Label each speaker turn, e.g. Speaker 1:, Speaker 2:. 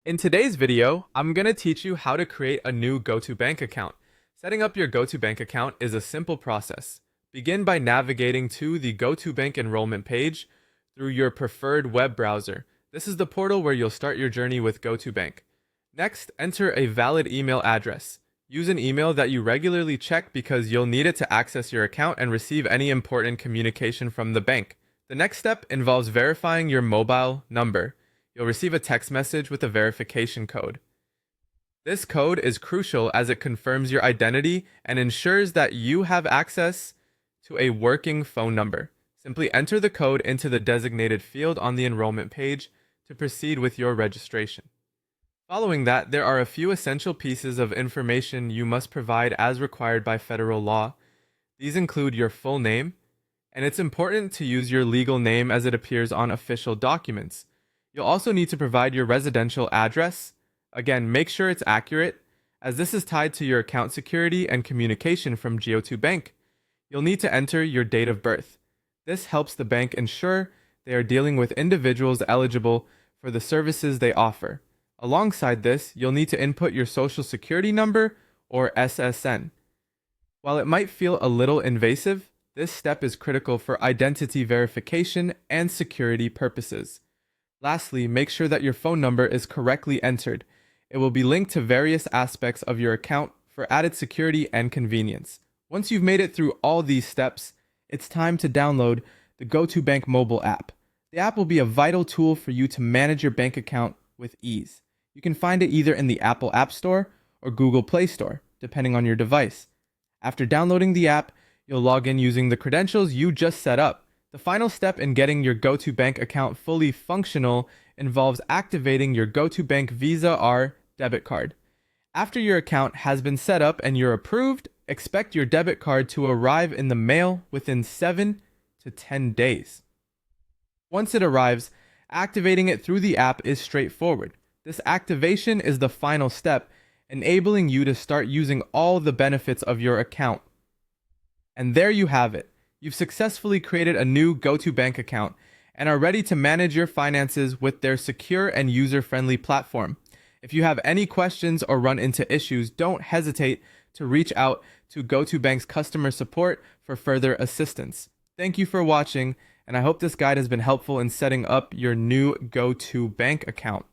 Speaker 1: In today's video, I'm going to teach you how to create a new Go2bank account. Setting up your Go2bank account is a simple process. Begin by navigating to the Go2bank enrollment page through your preferred web browser. This is the portal where you'll start your journey with Go2bank. Next, enter a valid email address. Use an email that you regularly check because you'll need it to access your account and receive any important communication from the bank. The next step involves verifying your mobile number. You'll receive a text message with a verification code. This code is crucial as it confirms your identity and ensures that you have access to a working phone number. Simply enter the code into the designated field on the enrollment page to proceed with your registration. Following that, there are a few essential pieces of information you must provide as required by federal law. These include your full name, and it's important to use your legal name as it appears on official documents. You'll also need to provide your residential address. Again, make sure it's accurate, as this is tied to your account security and communication from Go2bank. You'll need to enter your date of birth. This helps the bank ensure they are dealing with individuals eligible for the services they offer. Alongside this, you'll need to input your social security number or SSN. While it might feel a little invasive, this step is critical for identity verification and security purposes. Lastly, make sure that your phone number is correctly entered. It will be linked to various aspects of your account for added security and convenience. Once you've made it through all these steps, it's time to download the Go2bank mobile app. The app will be a vital tool for you to manage your bank account with ease. You can find it either in the Apple App Store or Google Play Store, depending on your device. After downloading the app, you'll log in using the credentials you just set up. The final step in getting your Go2bank account fully functional involves activating your Go2bank Visa R debit card. After your account has been set up and you're approved, expect your debit card to arrive in the mail within 7 to 10 days. Once it arrives, activating it through the app is straightforward. This activation is the final step, enabling you to start using all the benefits of your account. And there you have it. You've successfully created a new Go2bank account and are ready to manage your finances with their secure and user-friendly platform. If you have any questions or run into issues, don't hesitate to reach out to Go2bank's customer support for further assistance. Thank you for watching, and I hope this guide has been helpful in setting up your new Go2bank account.